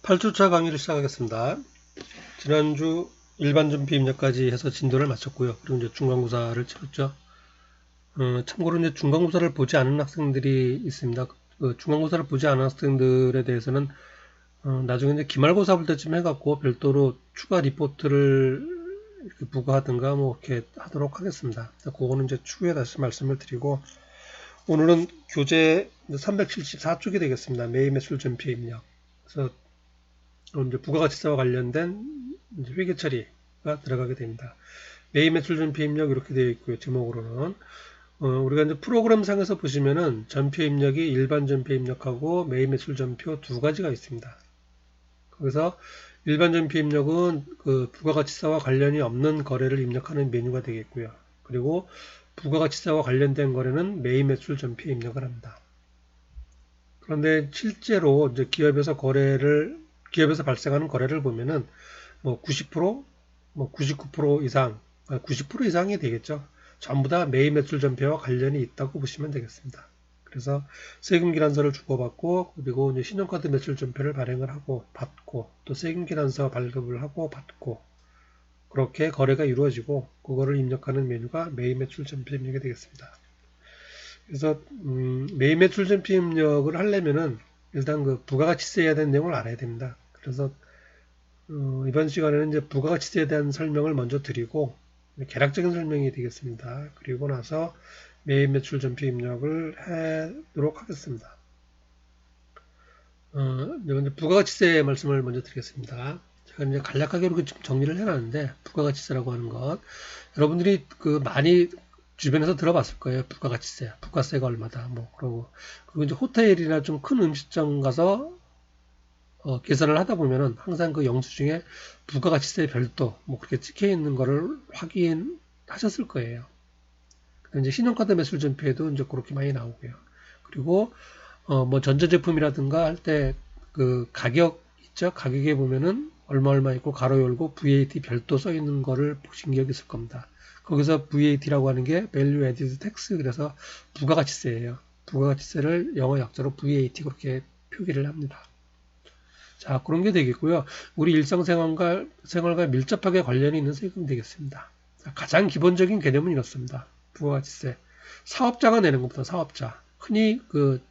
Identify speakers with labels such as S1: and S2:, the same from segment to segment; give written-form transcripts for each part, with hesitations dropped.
S1: 8주차 강의를 시작하겠습니다. 지난주 일반전피 입력까지 해서 진도를 마쳤고요. 그리고 이제 중간고사를 치렀죠. 참고로 이제 중간고사를 보지 않은 학생들이 있습니다. 중간고사를 보지 않은 학생들에 대해서는 나중에 이제 기말고사 볼 때쯤 해갖고 별도로 추가 리포트를 이렇게 부과하든가 뭐 이렇게 하도록 하겠습니다. 그거는 이제 추후에 다시 말씀을 드리고, 오늘은 교재 374쪽이 되겠습니다. 매입매출 전피 입력. 그래서 이제 부가가치세와 관련된 이제 회계 처리가 들어가게 됩니다. 매입 매출 전피 입력 이렇게 되어 있고요. 제목으로는 우리가 이제 프로그램상에서 보시면은 전표 입력이 일반 전표 입력하고 매입 매출 전표 두 가지가 있습니다. 거기서 일반 전표 입력은 그 부가가치세와 관련이 없는 거래를 입력하는 메뉴가 되겠고요. 그리고 부가가치세와 관련된 거래는 매입 매출 전표 입력을 합니다. 그런데 실제로 이제 기업에서 발생하는 거래를 보면은 뭐 90%, 뭐 99% 이상, 90% 이상이 되겠죠. 전부 다 매입 매출 전표와 관련이 있다고 보시면 되겠습니다. 그래서 세금 기란서를 주고받고, 그리고 이제 신용카드 매출 전표를 발행을 하고 받고, 또 세금 기란서 발급을 하고 받고, 그렇게 거래가 이루어지고 그거를 입력하는 메뉴가 매입 매출 전표 입력이 되겠습니다. 그래서 매입 매출 전표 입력을 하려면은 일단 그 부가가치세에 대한 내용을 알아야 됩니다. 그래서 이번 시간에는 이제 부가가치세에 대한 설명을 먼저 드리고 개략적인 설명이 되겠습니다. 그리고 나서 매입 매출 전표 입력을 하도록 하겠습니다. 이제 부가가치세 말씀을 먼저 드리겠습니다. 제가 이제 간략하게 이렇게 정리를 해놨는데, 부가가치세라고 하는 것, 여러분들이 그 많이 주변에서 들어봤을 거예요. 부가가치세, 부가세가 얼마다, 뭐 그러고, 그리고 이제 호텔이나 좀 큰 음식점 가서 계산을 하다 보면은 항상 그 영수증에 부가가치세 별도 뭐 그렇게 찍혀 있는 거를 확인하셨을 거예요. 이제 신용카드 매출 전표에도 이제 그렇게 많이 나오고요. 그리고 뭐 전자제품이라든가 할 때 그 가격 있죠? 가격에 보면은 얼마 있고 가로 열고 VAT 별도 써 있는 거를 보신 기억이 있을 겁니다. 거기서 VAT라고 하는 게 Value Added Tax, 그래서 부가가치세예요. 부가가치세를 영어 약자로 VAT 그렇게 표기를 합니다. 자, 그런 게 되겠고요. 우리 생활과 밀접하게 관련이 있는 세금이 되겠습니다. 자, 가장 기본적인 개념은 이렇습니다. 부가가치세. 사업자가 내는 것보다 사업자. 흔히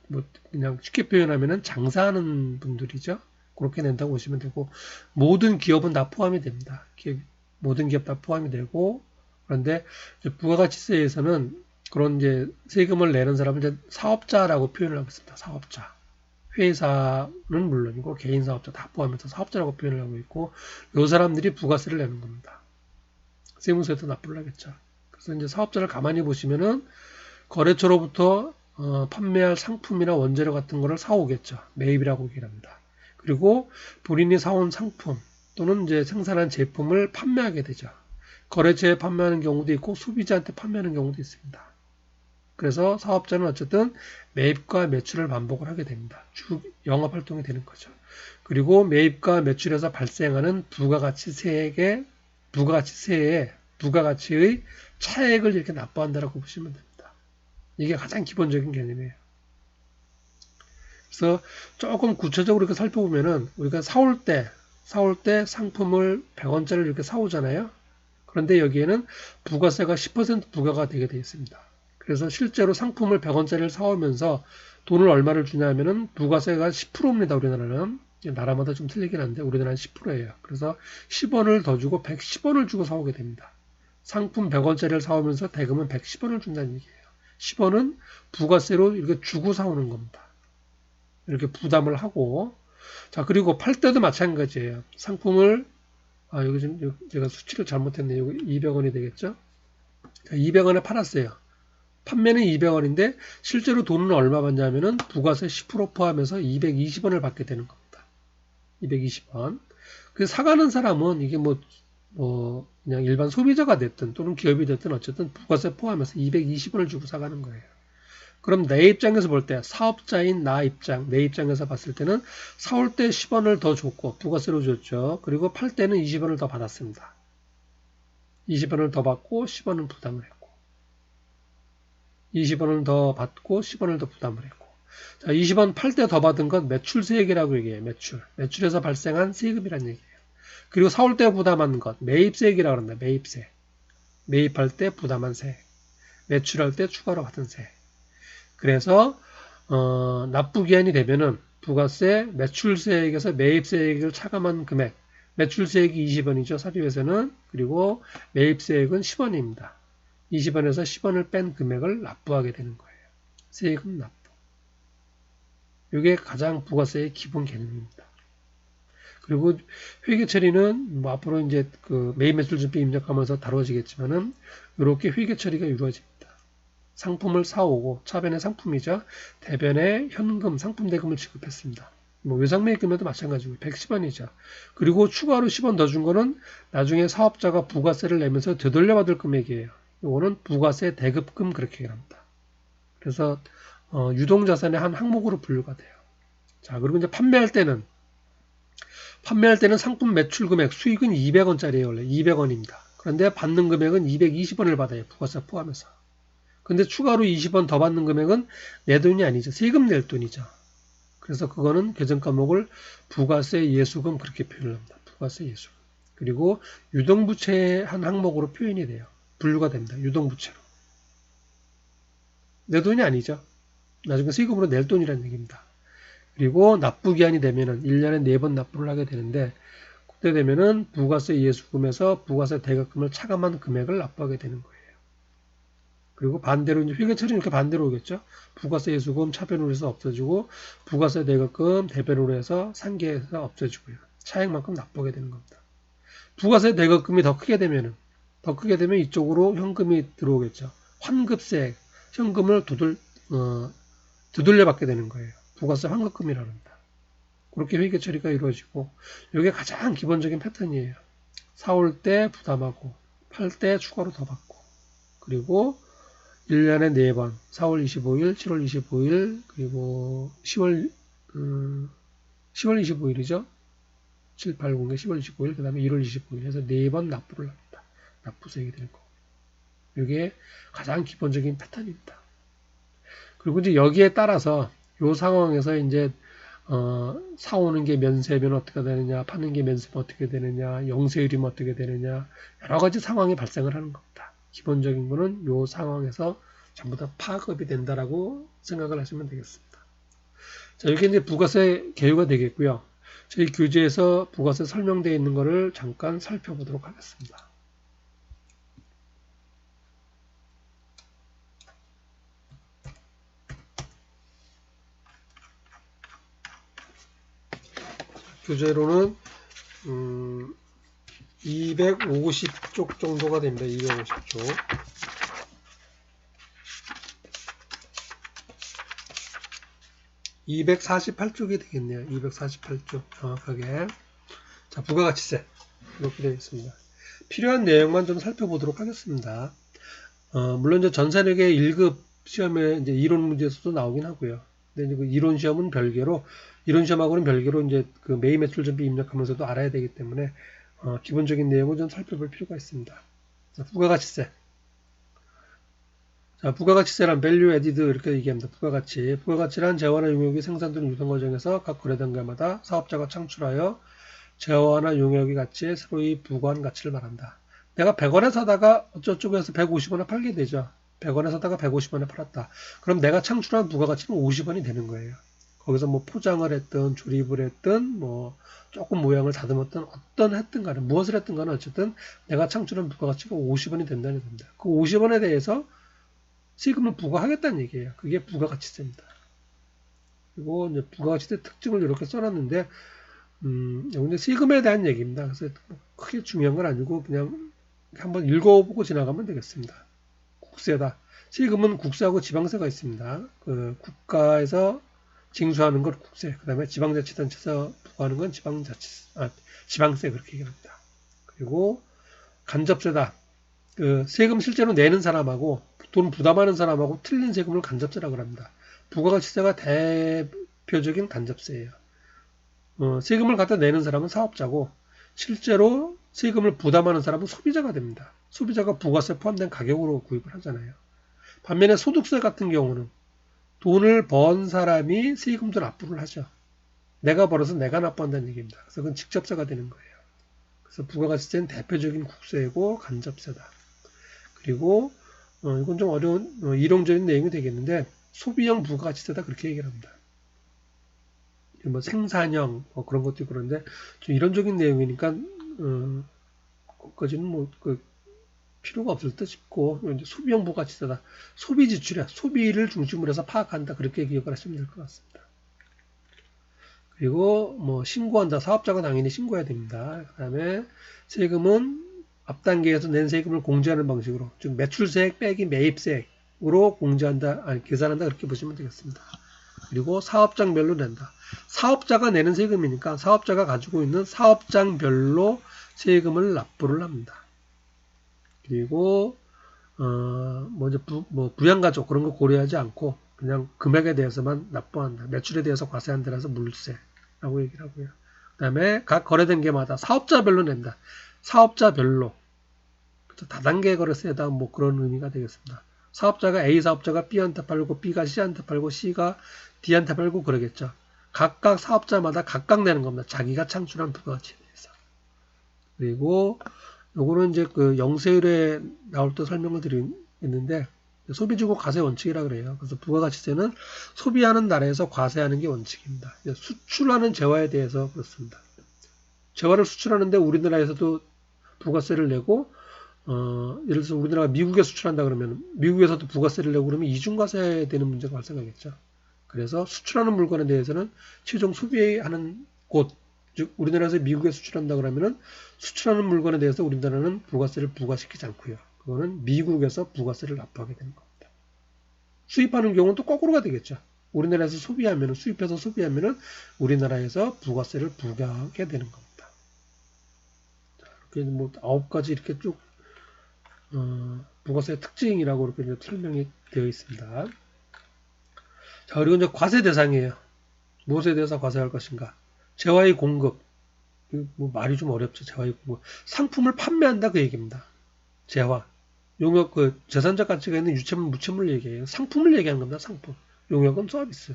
S1: 뭐 그냥 쉽게 표현하면은 장사하는 분들이죠. 그렇게 낸다고 보시면 되고, 모든 기업은 다 포함이 됩니다. 모든 기업 다 포함이 되고, 그런데 부가가치세에서는 그런 이제 세금을 내는 사람을 이제 사업자라고 표현을 하고 있습니다. 사업자. 회사는 물론이고 개인 사업자 다 포함해서 사업자라고 표현을 하고 있고, 이 사람들이 부가세를 내는 겁니다. 세무서에도 납부를 하겠죠. 그래서 이제 사업자를 가만히 보시면은 거래처로부터 판매할 상품이나 원재료 같은 거를 사오겠죠. 매입이라고 얘기를 합니다. 그리고 본인이 사온 상품 또는 이제 생산한 제품을 판매하게 되죠. 거래처에 판매하는 경우도 있고 소비자한테 판매하는 경우도 있습니다. 그래서 사업자는 어쨌든 매입과 매출을 반복을 하게 됩니다. 쭉 영업활동이 되는 거죠. 그리고 매입과 매출에서 발생하는 부가가치의 차액을 이렇게 납부한다라고 보시면 됩니다. 이게 가장 기본적인 개념이에요. 그래서 조금 구체적으로 이렇게 살펴보면은 우리가 사올 때 상품을 100원짜리를 이렇게 사오잖아요. 그런데 여기에는 부가세가 10% 부과가 되게 되어 있습니다. 그래서 실제로 상품을 100원짜리를 사오면서 돈을 얼마를 주냐면은 부가세가 10%입니다. 우리나라는. 나라마다 좀 틀리긴 한데 우리나라는 10%예요. 그래서 10원을 더 주고 110원을 주고 사오게 됩니다. 상품 100원짜리를 사오면서 대금은 110원을 준다는 얘기예요. 10원은 부가세로 이렇게 주고 사오는 겁니다. 이렇게 부담을 하고, 자, 그리고 팔 때도 마찬가지예요. 상품을 여기 지금 제가 수치를 잘못했네요. 여기 200원이 되겠죠? 200원에 팔았어요. 판매는 200원인데 실제로 돈은 얼마 받냐면은 부가세 10% 포함해서 220원을 받게 되는 겁니다. 220원. 그 사가는 사람은 이게 그냥 일반 소비자가 됐든 또는 기업이 됐든 어쨌든 부가세 포함해서 220원을 주고 사가는 거예요. 그럼 내 입장에서 볼 때, 사업자인 내 입장에서 봤을 때는 사올 때 10원을 더 줬고 부가세로 줬죠. 그리고 팔 때는 20원을 더 받았습니다. 20원을 더 받고 10원은 부담을 했고, 20원을 더 받고 10원을 더 부담을 했고, 자, 20원 팔 때 더 받은 건 매출세액이라고 얘기해요. 매출에서 발생한 세금이란 얘기예요. 그리고 사올 때 부담한 것, 매입세액이라고 합니다. 매입세. 매입할 때 부담한 세액. 매출할 때 추가로 받은 세액. 그래서 납부기한이 되면은 부가세, 매출세액에서 매입세액을 차감한 금액, 매출세액이 20원이죠. 사료에서는. 그리고 매입세액은 10원입니다. 20원에서 10원을 뺀 금액을 납부하게 되는 거예요. 세금 납부. 이게 가장 부가세의 기본 개념입니다. 그리고 회계 처리는 뭐 앞으로 이제 그 매입 매출 준비 입력하면서 다뤄지겠지만은 이렇게 회계 처리가 이루어집니다. 상품을 사오고 차변의 상품이자 대변의 현금 상품 대금을 지급했습니다. 뭐 외상매입금에도 마찬가지고 110원이죠. 그리고 추가로 10원 더 준 거는 나중에 사업자가 부가세를 내면서 되돌려받을 금액이에요. 이거는 부가세 대급금 그렇게 합니다. 그래서 유동자산의 한 항목으로 분류가 돼요. 자, 그리고 이제 판매할 때는 상품 매출 금액 수익은 200원짜리예요. 원래 200원입니다. 그런데 받는 금액은 220원을 받아요. 부가세 포함해서. 근데 추가로 20원 더 받는 금액은 내 돈이 아니죠. 세금 낼 돈이죠. 그래서 그거는 계정 과목을 부가세 예수금 그렇게 표현을 합니다. 부가세 예수금. 그리고 유동부채의 한 항목으로 표현이 돼요. 분류가 됩니다. 유동부채로. 내 돈이 아니죠. 나중에 세금으로 낼 돈이라는 얘기입니다. 그리고 납부기한이 되면은 1년에 4번 납부를 하게 되는데 그때 되면은 부가세 예수금에서 부가세 대가금을 차감한 금액을 납부하게 되는 거예요. 그리고 반대로 이제 회계처리는 이렇게 반대로 오겠죠. 부가세 예수금 차변으로 해서 없어지고 부가세 대가금 대변으로 해서 상계해서 없어지고요. 차액만큼 납부하게 되는 겁니다. 부가세 대가금이 더 크게 되면 이쪽으로 현금이 들어오겠죠. 환급세 현금을 되돌려 받게 되는 거예요. 부가세 환급금이라고 합니다. 그렇게 회계 처리가 이루어지고 이게 가장 기본적인 패턴이에요. 사올 때 부담하고 팔 때 추가로 더 받고 그리고 1년에 4번 4월 25일, 7월 25일 그리고 10월 25일이죠. 7, 8, 0에 10월 25일 그 다음에 1월 25일 해서 4번 납부를 합니다. 납부세액이 될 거고 이게 가장 기본적인 패턴입니다. 그리고 이제 여기에 따라서 이 상황에서 이제 사오는 게 면세면 어떻게 되느냐, 파는 게 면세면 어떻게 되느냐, 영세율이면 어떻게 되느냐 여러 가지 상황이 발생을 하는 겁니다. 기본적인 거는 이 상황에서 전부 다 파급이 된다라고 생각을 하시면 되겠습니다. 자, 이게 이제 부가세 개요가 되겠고요. 저희 교재에서 부가세 설명되어 있는 거를 잠깐 살펴보도록 하겠습니다. 교재로는 250쪽 정도가 됩니다. 250쪽. 248쪽이 되겠네요. 248쪽 정확하게. 자, 부가가치세 이렇게 되어 있습니다. 필요한 내용만 좀 살펴보도록 하겠습니다. 물론 이제 전산회계 1급 시험에 이제 이론 문제에서도 나오긴 하고요. 근데 이제 그 이론 시험은 별개로 이론 시험하고는 별개로 이제 그 매입 매출 준비 입력하면서도 알아야 되기 때문에 기본적인 내용을 좀 살펴볼 필요가 있습니다. 자, 부가가치세. 자, 부가가치세란 value added 이렇게 얘기합니다. 부가가치란 재화나 용역이 생산 또는 유통 과정에서 각 거래단계마다 사업자가 창출하여 재화나 용역의 가치에 새로이 부과한 가치를 말한다. 내가 100원에 사다가 어쩌고 해서 150원에 팔게 되죠. 100원에 사다가 150원에 팔았다. 그럼 내가 창출한 부가가치는 50원이 되는 거예요. 거기서 뭐 포장을 했든 조립을 했든 뭐 조금 모양을 다듬었든 어떤 했든 간에 무엇을 했든 간에 어쨌든 내가 창출한 부가가치가 50원이 된다는 겁니다. 그 50원에 대해서 세금을 부과하겠다는 얘기예요. 그게 부가가치세입니다. 그리고 이제 부가가치세 특징을 이렇게 써놨는데 여기 세금에 대한 얘기입니다. 그래서 크게 중요한 건 아니고 그냥 한번 읽어보고 지나가면 되겠습니다. 국세다. 세금은 국세하고 지방세가 있습니다. 그 국가에서 징수하는 건 국세, 그 다음에 지방자치단체에서 부과하는 건 지방세 그렇게 얘기합니다. 그리고 간접세다. 그 세금 실제로 내는 사람하고 돈 부담하는 사람하고 틀린 세금을 간접세라고 합니다. 부가가치세가 대표적인 간접세예요. 세금을 갖다 내는 사람은 사업자고 실제로 세금을 부담하는 사람은 소비자가 됩니다. 소비자가 부가세 포함된 가격으로 구입을 하잖아요. 반면에 소득세 같은 경우는 돈을 번 사람이 세금도 납부를 하죠. 내가 벌어서 내가 납부한다는 얘기입니다. 그래서 그건 직접세가 되는 거예요. 그래서 부가가치세는 대표적인 국세고 간접세다. 그리고 이건 좀 어려운 이론적인 내용이 되겠는데 소비형 부가가치세다 그렇게 얘기를 합니다. 뭐 생산형 뭐 그런 것도 있고 그런데 좀 이론적인 내용이니까 거기까지는 뭐그 필요가 없을 듯 싶고 이제 소비형 부가가치세다. 소비 지출이야. 소비를 중심으로 해서 파악한다. 그렇게 기억을 하시면 될 것 같습니다. 그리고 뭐 신고한다. 사업자가 당연히 신고해야 됩니다. 그 다음에 세금은 앞단계에서 낸 세금을 공제하는 방식으로 즉 매출세액 빼기 매입세액으로 공제한다. 아니 계산한다. 그렇게 보시면 되겠습니다. 그리고 사업장별로 낸다. 사업자가 내는 세금이니까 사업자가 가지고 있는 사업장별로 세금을 납부를 합니다. 그리고 먼저 부양가족 그런 거 고려하지 않고 그냥 금액에 대해서만 납부한다. 매출에 대해서 과세한다라서 물세라고 얘기를 하고요. 그 다음에 각 거래된 개마다 사업자별로 낸다. 사업자별로 다단계 거래세다 뭐 그런 의미가 되겠습니다. 사업자가 A 사업자가 B한테 팔고 B가 C한테 팔고 C가 D한테 팔고 그러겠죠. 각각 사업자마다 각각 내는 겁니다. 자기가 창출한 부가가치에 대해서. 그리고 요거는 이제 그 영세율에 나올 때 설명을 드리는데 소비주고 과세 원칙이라 그래요. 그래서 부가가치세는 소비하는 나라에서 과세하는 게 원칙입니다. 수출하는 재화에 대해서 그렇습니다. 재화를 수출하는데 우리나라에서도 부가세를 내고 예를 들어서 우리나라가 미국에 수출한다 그러면 미국에서도 부가세를 내고 그러면 이중과세 되는 문제가 발생하겠죠. 그래서 수출하는 물건에 대해서는 최종 소비하는 곳, 즉 우리나라에서 미국에 수출한다 그러면은 수출하는 물건에 대해서 우리나라는 부가세를 부과시키지 않고요. 그거는 미국에서 부가세를 납부하게 되는 겁니다. 수입하는 경우는 또 거꾸로가 되겠죠. 우리나라에서 소비하면은 수입해서 소비하면은 우리나라에서 부가세를 부과하게 되는 겁니다. 자, 이렇게 뭐 9가지 이렇게 쭉 부가세의 특징이라고 이렇게 이제 설명이 되어 있습니다. 자, 그리고 이제 과세 대상이에요. 무엇에 대해서 과세할 것인가? 재화의 공급. 뭐 말이 좀 어렵죠. 재화의 공급. 상품을 판매한다 그 얘기입니다. 재화. 용역 그 재산적 가치가 있는 유체물, 무체물을 얘기해요. 상품을 얘기하는 겁니다. 상품. 용역은 서비스.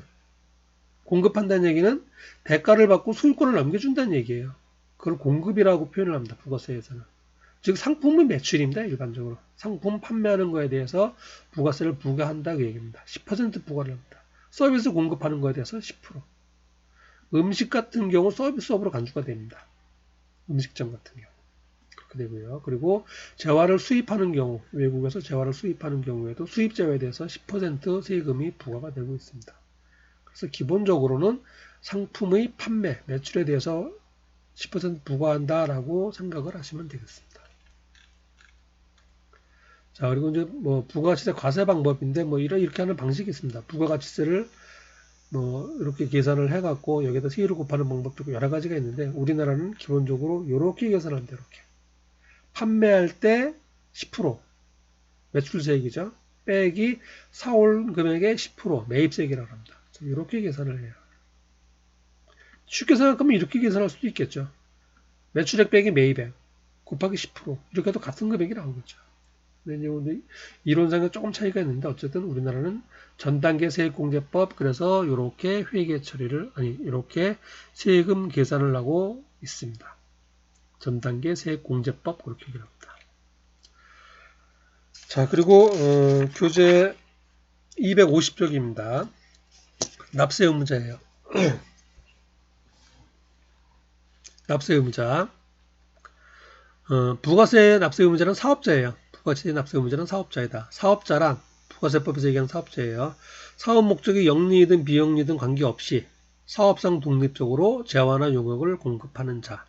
S1: 공급한다는 얘기는 대가를 받고 소유권을 넘겨준다는 얘기예요. 그걸 공급이라고 표현을 합니다. 부가세에서는. 즉 상품의 매출입니다. 일반적으로. 상품 판매하는 거에 대해서 부가세를 부과한다 그 얘기입니다. 10% 부과를 합니다. 서비스 공급하는 거에 대해서 10%. 음식 같은 경우 서비스업으로 간주가 됩니다. 음식점 같은 경우. 그렇게 되고요. 그리고 재화를 수입하는 경우, 외국에서 재화를 수입하는 경우에도 수입재화에 대해서 10% 세금이 부과가 되고 있습니다. 그래서 기본적으로는 상품의 판매, 매출에 대해서 10% 부과한다라고 생각을 하시면 되겠습니다. 자, 그리고 이제 뭐 부가가치세 과세 방법인데 뭐 이렇게 하는 방식이 있습니다. 부가가치세를 뭐 이렇게 계산을 해갖고 여기다 세율을 곱하는 방법도 있고 여러 가지가 있는데 우리나라는 기본적으로 이렇게 계산합니다. 이렇게 판매할 때 10% 매출세액이죠. 빼기 사올 금액의 10% 매입세액이라고 합니다. 이렇게 계산을 해요. 쉽게 생각하면 이렇게 계산할 수도 있겠죠. 매출액 빼기 매입액 곱하기 10% 이렇게 해도 같은 금액이 나오겠죠. 근데 이론상은 조금 차이가 있는데 어쨌든 우리나라는 전단계 세액공제법 그래서 이렇게 회계 처리를 이렇게 세금 계산을 하고 있습니다. 전단계 세액공제법 그렇게 얘기를 합니다. 자 그리고 교재 250쪽입니다. 납세 의무자예요. 납세 의무자. 부가세 납세 의무자는 사업자예요. 부가세 납세 의무자는 사업자이다. 사업자란 부가세법에서 얘기하는 사업자예요. 사업 목적이 영리든 비영리든 관계없이 사업상 독립적으로 재화나 용역을 공급하는 자.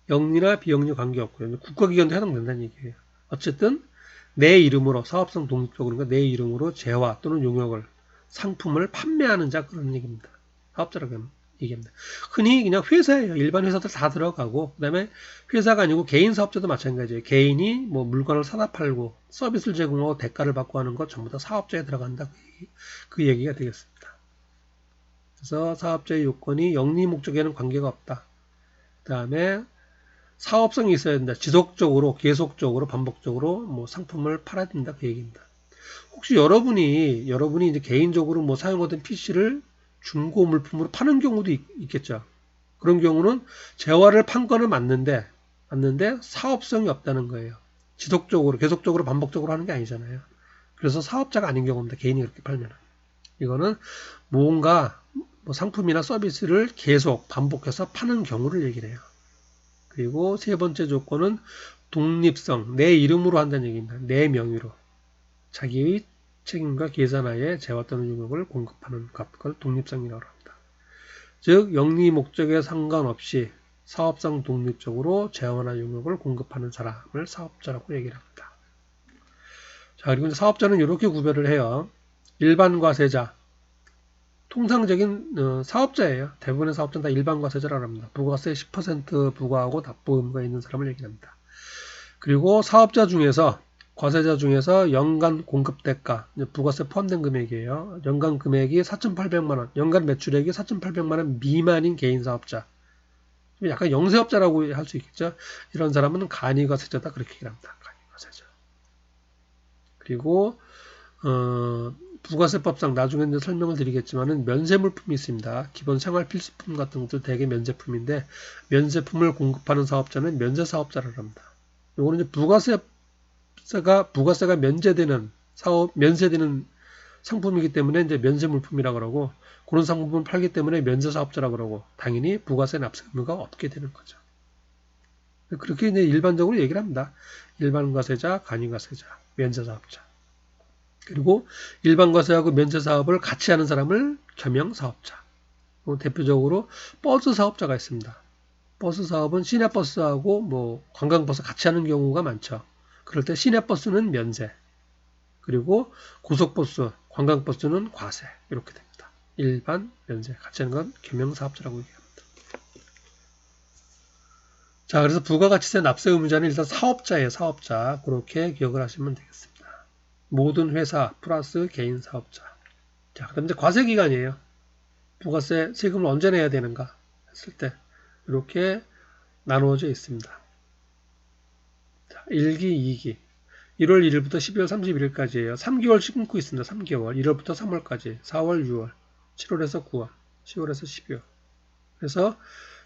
S1: 영리나 비영리 관계없고요. 국가기관도 해당된다는 얘기예요. 어쨌든 내 이름으로 사업상 독립적으로 그러니까 내 이름으로 재화 또는 용역을 상품을 판매하는 자 그런 얘기입니다. 사업자라고 얘기합니다. 흔히 그냥 회사예요. 일반 회사들 다 들어가고 그다음에 회사가 아니고 개인 사업자도 마찬가지예요. 개인이 뭐 물건을 사다 팔고 서비스를 제공하고 대가를 받고 하는 것 전부 다 사업자에 들어간다. 그 얘기가 되겠습니다. 그래서 사업자의 요건이 영리 목적에는 관계가 없다. 그다음에 사업성이 있어야 된다. 지속적으로 계속적으로 반복적으로 뭐 상품을 팔아야 된다. 그 얘기입니다. 혹시 여러분이 이제 개인적으로 뭐 사용하던 PC를 중고 물품으로 파는 경우도 있겠죠. 그런 경우는 재화를 판 거는 맞는데 사업성이 없다는 거예요. 지속적으로, 계속적으로, 반복적으로 하는 게 아니잖아요. 그래서 사업자가 아닌 경우입니다. 개인이 그렇게 팔면. 이거는 뭔가 뭐 상품이나 서비스를 계속 반복해서 파는 경우를 얘기를 해요. 그리고 세 번째 조건은 독립성, 내 이름으로 한다는 얘기입니다. 내 명의로. 자기의 책임과 계산하에 재화 또는 유목을 공급하는 것, 그걸 독립성이라고 합니다. 즉 영리 목적에 상관없이 사업상 독립적으로 재화나 유목을 공급하는 사람을 사업자라고 얘기를 합니다. 자, 그리고 이제 사업자는 이렇게 구별을 해요. 일반 과세자, 통상적인 사업자예요. 대부분의 사업자는 다 일반 과세자라고 합니다. 부가세 10% 부과하고 납부 의무가 있는 사람을 얘기합니다. 그리고 사업자 중에서 과세자 중에서 연간 공급대가, 부가세 포함된 금액이에요. 연간 금액이 4,800만원, 연간 매출액이 4,800만원 미만인 개인사업자. 약간 영세업자라고 할 수 있겠죠. 이런 사람은 간이과세자다 그렇게 얘기합니다. 간이과세자. 그리고 부가세법상 나중에 이제 설명을 드리겠지만은 면세물품이 있습니다. 기본 생활 필수품 같은 것들 대개 면제품인데 면세품을 공급하는 사업자는 면세사업자라고 합니다. 요거는 이제 부가세가 면제되는 면세되는 상품이기 때문에 이제 면세물품이라고 그러고 그런 상품을 팔기 때문에 면세사업자라고 그러고 당연히 부가세 납세 의무가 없게 되는 거죠. 그렇게 이제 일반적으로 얘기를 합니다. 일반과세자, 간이과세자, 면세사업자. 그리고 일반과세하고 면세사업을 같이 하는 사람을 겸용사업자. 대표적으로 버스 사업자가 있습니다. 버스 사업은 시내버스하고 뭐 관광버스 같이 하는 경우가 많죠. 그럴 때 시내버스는 면세, 그리고 고속버스, 관광버스는 과세 이렇게 됩니다. 일반, 면세 같이 하는 건 겸용사업자라고 얘기합니다. 자, 그래서 부가가치세 납세 의무자는 일단 사업자예요. 사업자. 그렇게 기억을 하시면 되겠습니다. 모든 회사 플러스 개인 사업자. 자, 그다음 이제 과세 기간이에요. 부가세 세금을 언제 내야 되는가 했을 때 이렇게 나누어져 있습니다. 자, 1기, 2기. 1월 1일부터 12월 31일까지예요. 3개월씩 끊고 있습니다. 3개월. 1월부터 3월까지. 4월, 6월, 7월에서 9월, 10월에서 12월. 그래서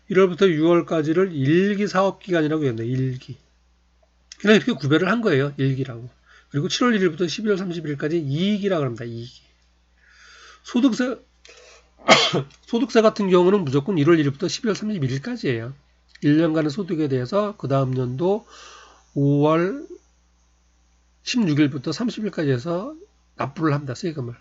S1: 1월부터 6월까지를 1기 사업기간이라고 합니다. 1기. 그냥 이렇게 구별을 한 거예요. 1기라고. 그리고 7월 1일부터 12월 31일까지 2기라고 합니다. 2기. 소득세 같은 경우는 무조건 1월 1일부터 12월 31일까지예요. 1년간의 소득에 대해서 그 다음 연도 5월 16일부터 30일까지 해서 납부를 합니다. 세금을.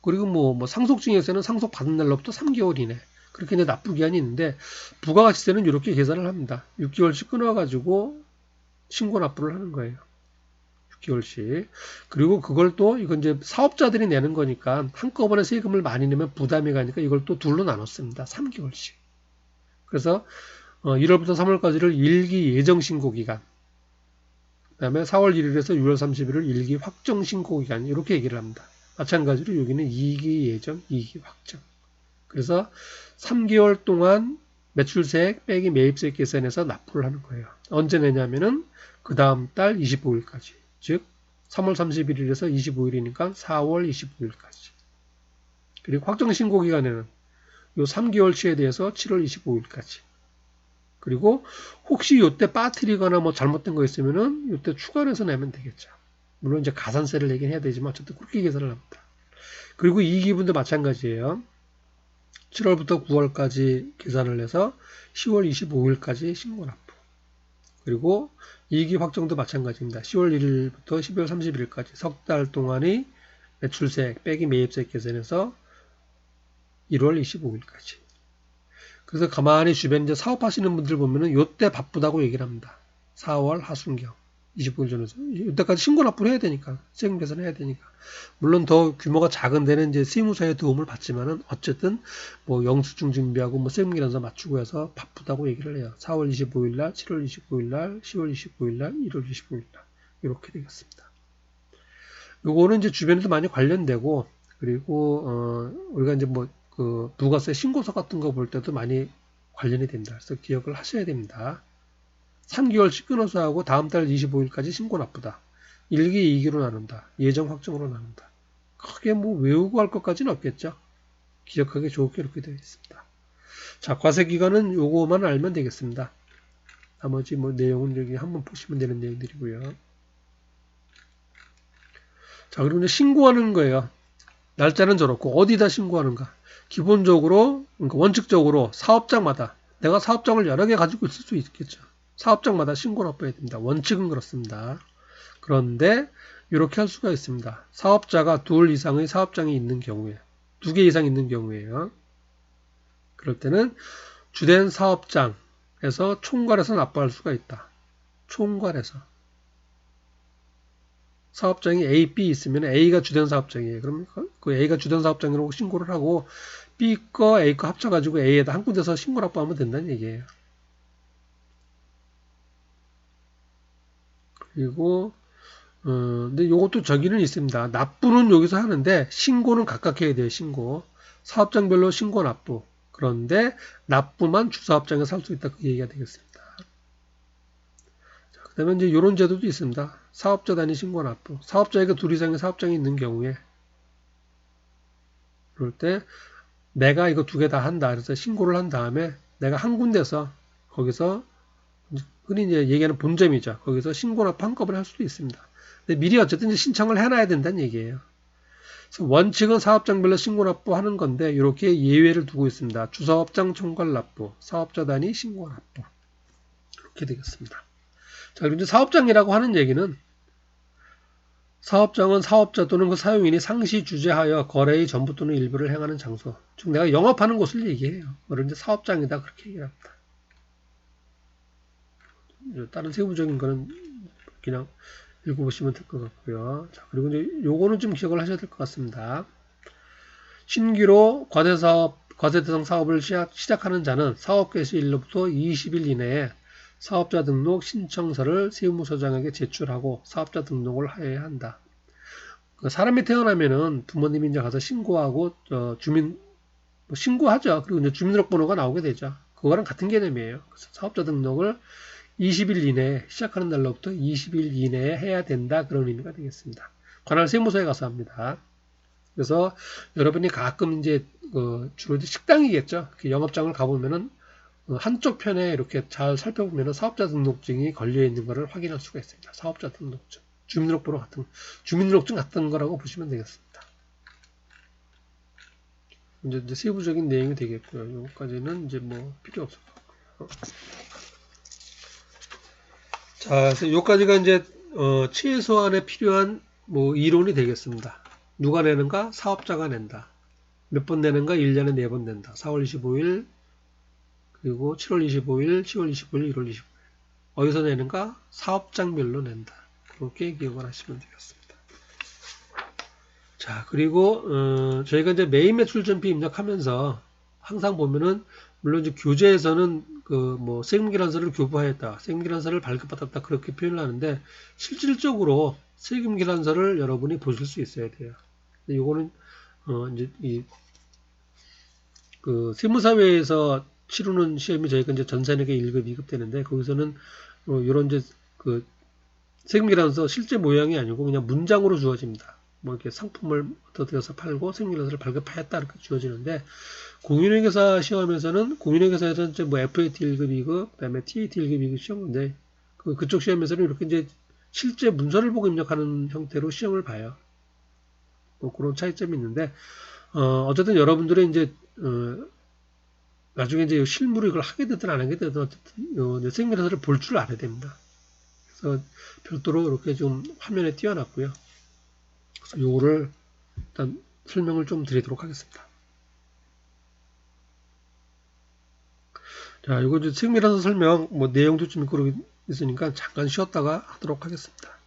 S1: 그리고 뭐 상속증에서는 상속 받은 날로부터 3개월 이내 그렇게 이제 납부 기한이 있는데 부가가치세는 이렇게 계산을 합니다. 6개월씩 끊어가지고 신고 납부를 하는 거예요. 6개월씩. 그리고 그걸 또 이건 이제 사업자들이 내는 거니까 한꺼번에 세금을 많이 내면 부담이 가니까 이걸 또 둘로 나눴습니다. 3개월씩. 그래서 1월부터 3월까지를 1기 예정신고기간, 그 다음에 4월 1일에서 6월 30일을 1기 확정신고기간 이렇게 얘기를 합니다. 마찬가지로 여기는 2기 예정, 2기 확정. 그래서 3개월 동안 매출세액 빼기 매입세액 계산해서 납부를 하는 거예요. 언제 내냐면은 그 다음 달 25일까지. 즉 3월 31일에서 25일이니까 4월 25일까지. 그리고 확정신고기간에는 요 3개월치에 대해서 7월 25일까지. 그리고 혹시 요때 빠뜨리거나 뭐 잘못된 거 있으면은 요때 추가로 해서 내면 되겠죠. 물론 이제 가산세를 내긴 해야 되지만 어쨌든 그렇게 계산을 합니다. 그리고 이 기분도 마찬가지예요. 7월부터 9월까지 계산을 해서 10월 25일까지 신고 납부. 그리고 2기 확정도 마찬가지입니다. 10월 1일부터 12월 31일까지 석 달 동안의 매출세액 빼기 매입세액 계산해서 1월 25일까지. 그래서 가만히 주변에 이제 사업하시는 분들 보면은 요때 바쁘다고 얘기를 합니다. 4월 하순경 25일 전에서 이때까지 신고 납부를 해야 되니까 세금 계산을 해야 되니까 물론 더 규모가 작은 데는 이제 세무사의 도움을 받지만은 어쨌든 뭐 영수증 준비하고 뭐 세금 계산서 맞추고 해서 바쁘다고 얘기를 해요. 4월 25일 날, 7월 25일 날, 10월 25일 날, 1월 25일 날 이렇게 되겠습니다. 요거는 이제 주변에도 많이 관련되고 그리고 우리가 이제 뭐 그 부가세 신고서 같은 거 볼 때도 많이 관련이 됩니다. 그래서 기억을 하셔야 됩니다. 3개월씩 끊어서 하고 다음 달 25일까지 신고 납부다. 1기, 2기로 나눈다. 예정 확정으로 나눈다. 크게 뭐 외우고 할 것까지는 없겠죠. 기억하기 좋게 이렇게 되어 있습니다. 자, 과세기간은 요거만 알면 되겠습니다. 나머지 뭐 내용은 여기 한번 보시면 되는 내용들이고요. 자, 그리고 이제 신고하는 거예요. 날짜는 저렇고 어디다 신고하는가? 기본적으로, 그러니까 원칙적으로 사업장마다 내가 사업장을 여러 개 가지고 있을 수 있겠죠. 사업장마다 신고를 납부해야 됩니다. 원칙은 그렇습니다. 그런데 이렇게 할 수가 있습니다. 사업자가 둘 이상의 사업장이 있는 경우에, 2개 이상 있는 경우에요. 그럴 때는 주된 사업장에서 총괄해서 납부할 수가 있다. 총괄해서. 사업장이 A, B 있으면 A가 주된 사업장이에요. 그럼 그 A가 주된 사업장이라고 신고를 하고 B 거, A 거 합쳐가지고 A에다 한 군데서 신고 납부하면 된다는 얘기예요. 그리고 근데 요것도 저기는 있습니다. 납부는 여기서 하는데 신고는 각각 해야 돼요. 신고. 사업장별로 신고 납부. 그런데 납부만 주사업장에서 할 수 있다. 그 얘기가 되겠습니다. 그 다음에 이제 이런 제도도 있습니다. 사업자 단위 신고 납부. 사업자에게 둘 이상의 사업장이 있는 경우에 그럴 때 내가 이거 2개 다 한다. 그래서 신고를 한 다음에 내가 한 군데서 거기서 흔히 이제 얘기하는 본점이죠. 거기서 신고 납부 한꺼번에 할 수도 있습니다. 근데 미리 어쨌든 신청을 해놔야 된다는 얘기예요. 그래서 원칙은 사업장별로 신고 납부하는 건데 이렇게 예외를 두고 있습니다. 주사업장 총괄 납부, 사업자 단위 신고 납부 이렇게 되겠습니다. 자, 그리고 이제 사업장이라고 하는 얘기는 사업장은 사업자 또는 그 사용인이 상시 주재하여 거래의 전부 또는 일부를 행하는 장소. 즉 내가 영업하는 곳을 얘기해요. 그걸 이제 사업장이다 그렇게 얘기합니다. 다른 세부적인 거는 그냥 읽어보시면 될 것 같고요. 자, 그리고 이제 요거는 좀 기억을 하셔야 될 것 같습니다. 신규로 과세대상 사업을 시작하는 자는 사업 개시일로부터 20일 이내에 사업자 등록 신청서를 세무서장에게 제출하고 사업자 등록을 해야 한다. 사람이 태어나면은 부모님이 이제 가서 신고하고 신고하죠. 그리고 이제 주민등록번호가 나오게 되죠. 그거랑 같은 개념이에요. 그래서 사업자 등록을 20일 이내에 시작하는 날로부터 20일 이내에 해야 된다. 그런 의미가 되겠습니다. 관할 세무서에 가서 합니다. 그래서 여러분이 가끔 이제 주로 식당이겠죠. 영업장을 가보면은 한쪽 편에 이렇게 잘 살펴보면은 사업자 등록증이 걸려 있는 것을 확인할 수가 있습니다. 사업자 등록증, 주민등록증 같은 거라고 보시면 되겠습니다. 이제 세부적인 내용이 되겠고요. 여기까지는 이제 뭐 필요 없을 것 같고요. 자, 그래서 여기까지가 이제 최소한에 필요한 뭐 이론이 되겠습니다. 누가 내는가? 사업자가 낸다. 몇 번 내는가? 1년에 4번 낸다. 4월 25일, 그리고 7월 25일, 10월 25일, 1월 25일. 어디서 내는가? 사업장별로 낸다. 그렇게 기억을 하시면 되겠습니다. 자, 그리고 저희가 이제 매입 매출 전비 입력하면서 항상 보면은 물론 이제 교재에서는 뭐 세금계란서를 교부하였다, 세금계란서를 발급받았다 그렇게 표현을 하는데 실질적으로 세금계란서를 여러분이 보실 수 있어야 돼요. 이거는 이제 세무사회에서 치르는 시험이 저희가 이제 전산회계 1급, 2급 되는데 거기서는 이런 이제 세금계란서 실제 모양이 아니고 그냥 문장으로 주어집니다. 뭐 이렇게 상품을 어떻게 해서 팔고 세금계란서를 발급하였다 이렇게 주어지는데 공인회계사 시험에서는 공인회계사에서는 이제 뭐 FAT 1급, 2급, 그다음에 TAT 1급, 2급 시험인데 그쪽 시험에서는 이렇게 이제 실제 문서를 보고 입력하는 형태로 시험을 봐요. 뭐 그런 차이점이 있는데 어쨌든 여러분들의 이제 나중에 이제 실무로 이걸 하게 되든 안 하게 되든 어쨌든 세금계란서를 볼 줄 알아야 됩니다. 그래서 별도로 이렇게 좀 화면에 띄워놨고요. 그래서 요거를 일단 설명을 좀 드리도록 하겠습니다. 자, 이거 이제 세금계란서 설명 뭐 내용도 좀 있고 있으니까 잠깐 쉬었다가 하도록 하겠습니다.